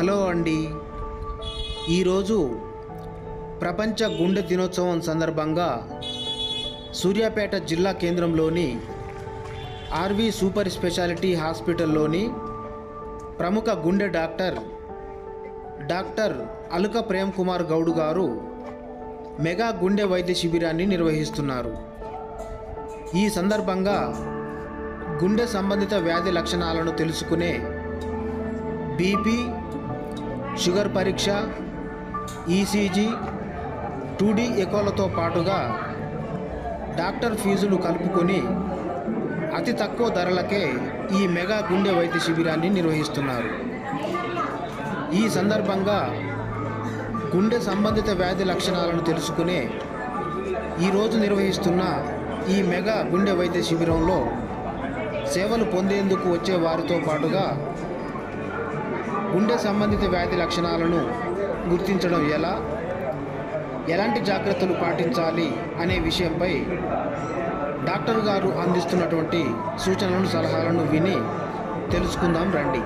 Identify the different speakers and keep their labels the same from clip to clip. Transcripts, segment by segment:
Speaker 1: Hello అండి, ఈరోజు ప్రపంచ గుండె దినోత్సవం సందర్భంగా సూర్యాపేట జిల్లా కేంద్రంలోని ఆర్వి సూపర్ స్పెషాలిటీ హాస్పిటల్లోని ప్రముఖ గుండె డాక్టర్ అలుక ప్రేమ్ కుమార్ గౌడ్ గారు మెగా గుండె వైద్య శిబిరాన్ని నిర్వహిస్తున్నారు. ఈ సందర్భంగా గుండె సంబంధిత వ్యాధి లక్షణాలను తెలుసుకునే బీపీ, షుగర్ పరీక్ష, ఈసీజీ, 2D ఎకోలతో పాటుగా డాక్టర్ ఫీజులు కలుపుకొని అతి తక్కువ ధరలకే ఈ మెగా గుండె వైద్య శిబిరాన్ని నిర్వహిస్తున్నారు. ఈ సందర్భంగా గుండె సంబంధిత వ్యాధి లక్షణాలను తెలుసుకునే ఈరోజు నిర్వహిస్తున్న ఈ మెగా గుండె వైద్య శిబిరంలో సేవలు పొందేందుకు వచ్చే వారితో పాటుగా గుండె సంబంధిత వ్యాధి లక్షణాలను గుర్తించడం ఎలాంటి జాగ్రత్తలు పాటించాలి అనే విషయంపై డాక్టర్ గారు అందిస్తున్నటువంటి సూచనలను సలహాలను విని తెలుసుకుందాం రండి.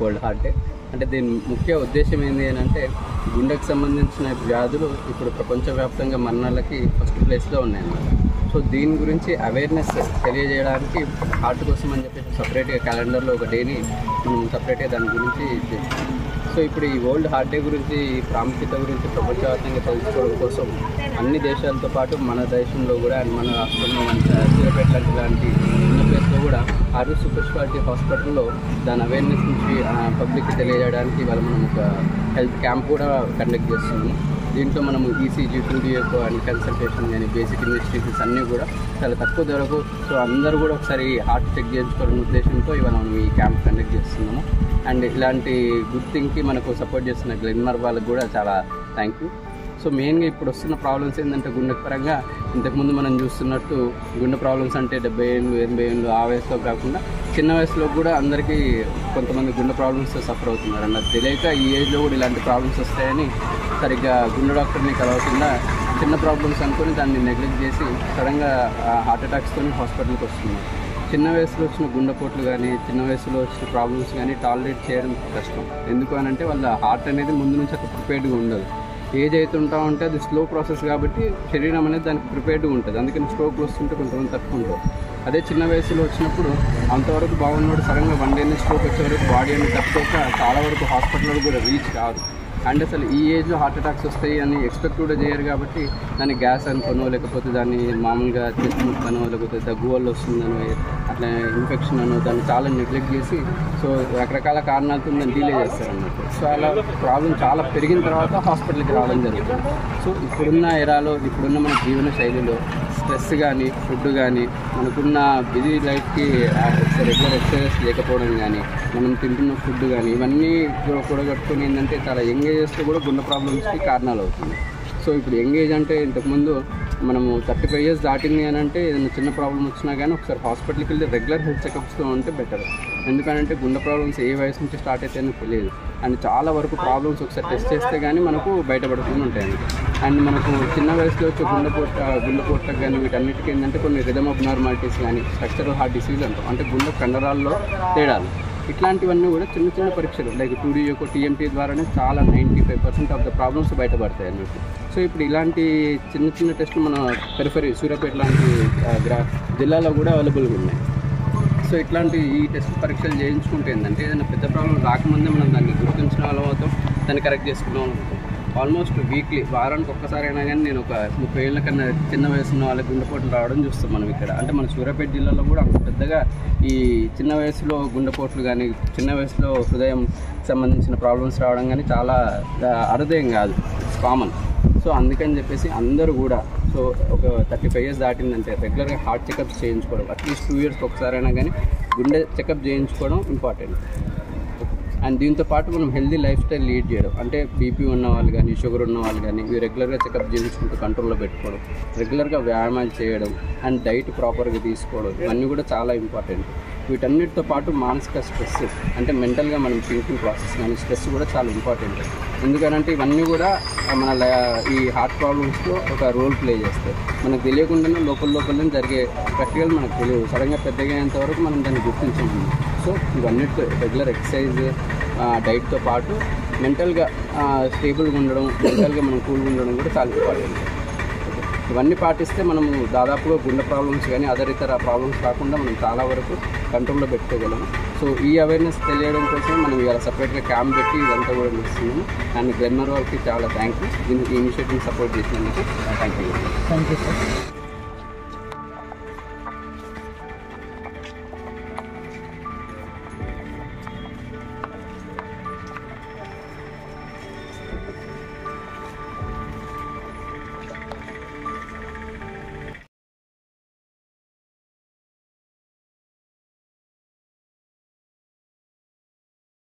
Speaker 2: వరల్డ్ హార్ట్ డే అంటే దీని ముఖ్య ఉద్దేశం ఏంటి అని అంటే గుండెకు సంబంధించిన వ్యాధులు ఇప్పుడు ప్రపంచవ్యాప్తంగా మరణాలకి ఫస్ట్ ప్లేస్లో ఉన్నాయన్నమాట. సో దీని గురించి అవేర్నెస్ తెలియజేయడానికి హార్ట్ కోసం అని చెప్పేసి సపరేట్గా క్యాలెండర్లో ఒక డేని మనం సపరేట్గా దాని గురించి చేస్తాం. సో ఇప్పుడు ఈ వరల్డ్ హార్ట్ డే గురించి ప్రాముఖ్యత గురించి ప్రపంచవ్యాప్తంగా తెలుసుకోవడం కోసం అన్ని దేశాలతో పాటు మన దేశంలో కూడా మన రాష్ట్రంలో మన సూర్యాపేట లాంటి ఉన్న ప్లేస్లో కూడా ఆర్వి సూపర్ స్పెషాలిటీ హాస్పిటల్లో దాని అవేర్నెస్ నుంచి పబ్లిక్కి తెలియజేయడానికి ఇవాళ మనం ఒక హెల్త్ క్యాంప్ కూడా కండక్ట్ చేస్తున్నాము. దీంట్లో మనము ECG, 2D echo and consultation కానీ బేసిక్ ఇన్వెస్టిగేషన్స్ అన్నీ కూడా చాలా తక్కువ ధరకు, సో అందరూ కూడా ఒకసారి హార్ట్ చెక్ చేయించుకోవాలనే ఉద్దేశంతో ఇవాళ మనం ఈ క్యాంప్ కండక్ట్ చేస్తున్నాము. అండ్ ఇలాంటి గుడ్ థింగ్కి మనకు సపోర్ట్ చేస్తున్న గ్లెన్మార్ వాళ్ళకి కూడా చాలా థ్యాంక్ యూ. సో మెయిన్గా ఇప్పుడు వస్తున్న ప్రాబ్లమ్స్ ఏంటంటే గుండె పరంగా ఇంతకుముందు మనం చూస్తున్నట్టు గుండె ప్రాబ్లమ్స్ అంటే 70 ఏళ్ళు 80 ఏళ్ళు ఆ వయసులో కాకుండా చిన్న వయసులో కూడా అందరికీ కొంతమంది గుండె ప్రాబ్లమ్స్తో సఫర్ అవుతున్నారు. అన్నది తెలియక ఈ ఏజ్లో కూడా ఇలాంటి ప్రాబ్లమ్స్ వస్తాయని సరిగ్గా గుండె డాక్టర్ని కలవకుండా చిన్న ప్రాబ్లమ్స్ అనుకొని దాన్ని నెగ్లెక్ట్ చేసి సడన్గా హార్ట్ అటాక్స్తో హాస్పిటల్కి వస్తున్నారు. చిన్న వయసులో వచ్చిన గుండెపోట్లు కానీ చిన్న వయసులో వచ్చిన ప్రాబ్లమ్స్ కానీ టాలరేట్ చేయడం కష్టం. ఎందుకు అని అంటే వాళ్ళ హార్ట్ అనేది ముందు నుంచి అక్కడ ప్రిపేర్డ్గా ఉండదు. ఏజ్ అవుతుంటా ఉంటే అది స్లో ప్రాసెస్ కాబట్టి శరీరం అనేది దానికి ప్రిపేర్డ్గా ఉంటుంది. అందుకని స్ట్రోక్లు వస్తుంటే కొంతమంది తక్కువ ఉంటారు. అదే చిన్న వయసులో వచ్చినప్పుడు అంతవరకు బాగున్నప్పుడు సడన్గా 1 day స్ట్రోక్ వచ్చే వరకు బాడీ అనేది తట్టుకోక చాలా వరకు హాస్పిటల్ కూడా రీచ్ కాదు. అండ్ అసలు ఈ ఏజ్లో హార్ట్ అటాక్స్ వస్తాయి అని ఎక్స్పెక్ట్ కూడా చేయరు కాబట్టి దాన్ని గ్యాస్ అనుకోనో, లేకపోతే దాన్ని మామూలుగా చెస్ట్ ముక్కనో, లేకపోతే దగ్గు వల్ల వస్తుందనో, అట్లా ఇన్ఫెక్షన్ అనో దాన్ని చాలా నెగ్లెక్ట్ చేసి సో రకరకాల కారణాలతో దాన్ని డిలే చేస్తారన్నట్టు. సో అలా ప్రాబ్లం చాలా పెరిగిన తర్వాత హాస్పిటల్కి రావడం జరుగుతుంది. సో ఇప్పుడున్న ఎరాలో, ఇప్పుడున్న మన జీవన శైలిలో స్ట్రెస్ కానీ, ఫుడ్ కానీ, మనకున్న బిజీ లైఫ్కి రెగ్యులర్ ఎక్సర్సైజ్ లేకపోవడం కానీ, మనం తింటున్న ఫుడ్ కానీ, ఇవన్నీ కూడగట్టుకుని ఏంటంటే చాలా యంగ్ ఏజెస్లో కూడా గుండె ప్రాబ్లమ్స్కి కారణాలు అవుతుంది. సో ఇప్పుడు యంగ్ ఏజ్ అంటే ఇంతకుముందు మనము 35 years దాటింది అని అంటే ఏదైనా చిన్న ప్రాబ్లం వచ్చినా కానీ ఒకసారి హాస్పిటల్కి వెళ్ళి రెగ్యులర్ హెల్త్ చెకప్స్తో ఉంటే బెటర్. ఎందుకంటే గుండె ప్రాబ్లమ్స్ ఏ వయసు నుంచి స్టార్ట్ అవుతాయని తెలియదు. అండ్ చాలా వరకు ప్రాబ్లమ్స్ ఒకసారి టెస్ట్ చేస్తే కానీ మనకు బయటపడుతూ ఉంటాయి. అండ్ మనకు చిన్న వయసులో వచ్చే గుండెపోట్లకు కానీ వీటన్నిటికీ ఏంటంటే కొన్ని రిథమ్ అబ్నార్మాలిటీస్ కానీ, స్ట్రక్చరల్ హార్ట్ డిసీజ్ అంటాం, అంటే గుండె కండరాల్లో తేడాలు, ఇట్లాంటివన్నీ కూడా చిన్న చిన్న పరీక్షలు లైక్ 2D యొక్క TMT ద్వారానే చాలా 95% ఆఫ్ ద ప్రాబ్లమ్స్ బయటపడతాయి అన్నట్టు. సో ఇప్పుడు ఇలాంటి చిన్న చిన్న టెస్టులు మన పెరిఫరీ సూర్యాపేట లాంటి జిల్లాలో కూడా అవైలబుల్గా ఉన్నాయి. సో ఇట్లాంటి ఈ టెస్ట్ పరీక్షలు చేయించుకుంటే ఏంటంటే ఏదైనా పెద్ద ప్రాబ్లం రాకముందే మనం దాన్ని గుర్తించిన వాళ్ళం అవుతాం, దాన్ని కరెక్ట్ చేసుకున్నాం అవుతాం. ఆల్మోస్ట్ వీక్లీ, వారానికి ఒక్కసారి అయినా కానీ నేను ఒక 30 ఏళ్ళ కన్నా చిన్న వయసు ఉన్న వాళ్ళకి గుండెపోట్లు రావడం చూస్తాం మనం ఇక్కడ. అంటే మన సూర్యాపేట జిల్లాలో కూడా అంత పెద్దగా ఈ చిన్న వయసులో గుండెపోట్లు కానీ, చిన్న వయసులో హృదయం సంబంధించిన ప్రాబ్లమ్స్ రావడం కానీ చాలా అరుదేం కాదు, ఇట్స్ కామన్. సో అందుకని చెప్పేసి అందరూ కూడా సో ఒక 35 years దాటిందంటే రెగ్యులర్గా హార్ట్ చెకప్స్ చేయించుకోవడం, అట్లీస్ట్ 2 years ఒకసారైనా కానీ గుండె చెకప్ చేయించుకోవడం ఇంపార్టెంట్. అండ్ దీంతో పాటు మనం హెల్దీ లైఫ్ స్టైల్ లీడ్ చేయడం, అంటే బీపీ ఉన్న వాళ్ళు కానీ, షుగర్ ఉన్న వాళ్ళు కానీ ఇవి రెగ్యులర్గా చెకప్ చేయించుకుంటూ కంట్రోల్లో పెట్టుకోవడం, రెగ్యులర్గా వ్యాయామాలు చేయడం, అండ్ డైట్ ప్రాపర్గా తీసుకోవడం, ఇవన్నీ కూడా చాలా ఇంపార్టెంట్. వీటన్నిటితో పాటు మానసిక స్ట్రెస్, అంటే మెంటల్గా మనం థింకింగ్ ప్రాసెస్ కానీ స్ట్రెస్ కూడా చాలా ఇంపార్టెంట్. ఎందుకనంటే ఇవన్నీ కూడా మన ఈ హార్ట్ ప్రాబ్లమ్స్లో ఒక రోల్ ప్లే చేస్తాయి. మనకు తెలియకుండానే లోపలనే జరిగే ప్రక్రియలు మనకు తెలియదు. సడన్గా పెద్దగా అయ్యేంత వరకు మనం దాన్ని గుర్తించము. సో ఇవన్నిటితో రెగ్యులర్ ఎక్సర్సైజ్, డైట్తో పాటు మెంటల్గా స్టేబుల్గా ఉండడం, మెంటల్గా మనం కూల్గా ఉండడం కూడా చాలా ఇంపార్టెంట్. ఇవన్నీ పాటిస్తే మనము దాదాపుగా గుండె ప్రాబ్లమ్స్ కానీ అదర్ ఇతర ప్రాబ్లమ్స్ కాకుండా మనం చాలా వరకు కంట్రోల్లో పెట్టుకోగలము. సో ఈ అవేర్నెస్ తెలియడం కోసం మనం ఇవాళ సపరేట్గా క్యాంప్ పెట్టి ఇదంతా కూడా చేస్తున్నాము. అండ్ గ్లెన్మార్ వాళ్ళకి చాలా థ్యాంక్ యూ, దీనికి ఇనిషియేటివ్ సపోర్ట్ చేసినందుకు థ్యాంక్ యూ సార్.